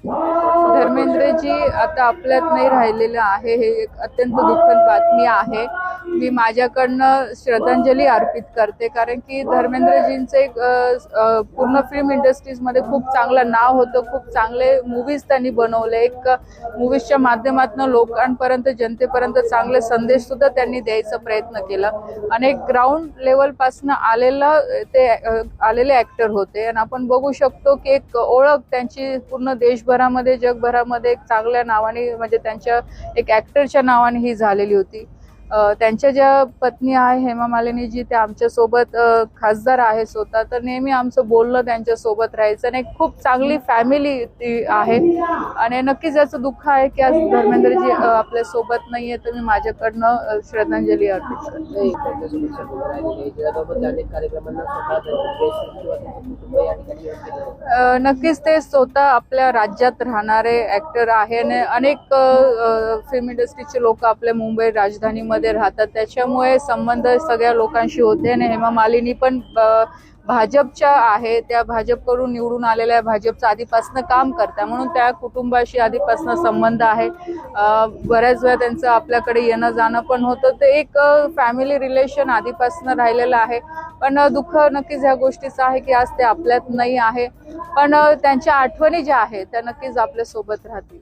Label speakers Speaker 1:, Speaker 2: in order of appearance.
Speaker 1: धर्मेंद्रजी आता आपल्यात नाही राहिलेले आहे, हे एक अत्यंत दुःखद बातमी आहे। मी माझ्याकडनं श्रद्धांजली अर्पित करते, कारण की धर्मेंद्रजींचं एक पूर्ण फिल्म इंडस्ट्रीजमध्ये खूप चांगलं नाव होतं, खूप चांगले मूवीज त्यांनी बनवले। एक मूवीजच्या माध्यमातून लोकांपर्यंत, जनतेपर्यंत चांगले संदेश सुद्धा त्यांनी द्यायचा प्रयत्न केला। अनेक ग्राउंड लेवल पासून आलेले ऍक्टर होते आणि आपण बघू शकतो की एक ओळख त्यांची पूर्ण देशभरामध्ये, जगभरामध्ये एक चांगल्या नावाने, म्हणजे त्यांच्या एक ऍक्टरच्या नावाने ही झालेली होती। त्यांच्या ज्या पत्नी आहे हेमा मालिनी जी, त्या आमच्या सोबत खासदार आहे स्वतः, तर नेहमी आमचं बोलणं त्यांच्या सोबत राहायचं आणि एक खूप चांगली फॅमिली ती आहे। आणि नक्कीच याचं दुःख आहे की आज धर्मेंद्रजी आपल्या सोबत नाहीये, तर मी माझ्याकडनं श्रद्धांजली अर्पित करते। नक्कीच ते स्वतः आपल्या राज्यात राहणारे ऍक्टर आहे आणि अनेक फिल्म इंडस्ट्रीचे लोक आपल्या मुंबई राजधानीमध्ये राहतात, त्याच्यामुळे संबंध सगळ्या लोकांशी होते। आणि हेमा मालिनी पण भाजपच्या आहे, त्या भाजपकडून निवडून आलेल्या, भाजपचं आधीपासून काम करतात, म्हणून त्या कुटुंबाशी आधीपासून संबंध आहे। बऱ्याच वेळा त्यांचं आपल्याकडे येणं जाणं पण होतं, ते एक फॅमिली रिलेशन आधीपासून राहिलेलं आहे। पण दुःख नक्कीच ह्या गोष्टीचं आहे की आज ते आपल्यात नाही आहे, पण त्यांच्या आठवणी ज्या आहेत त्या नक्कीच आपल्या सोबत राहतील।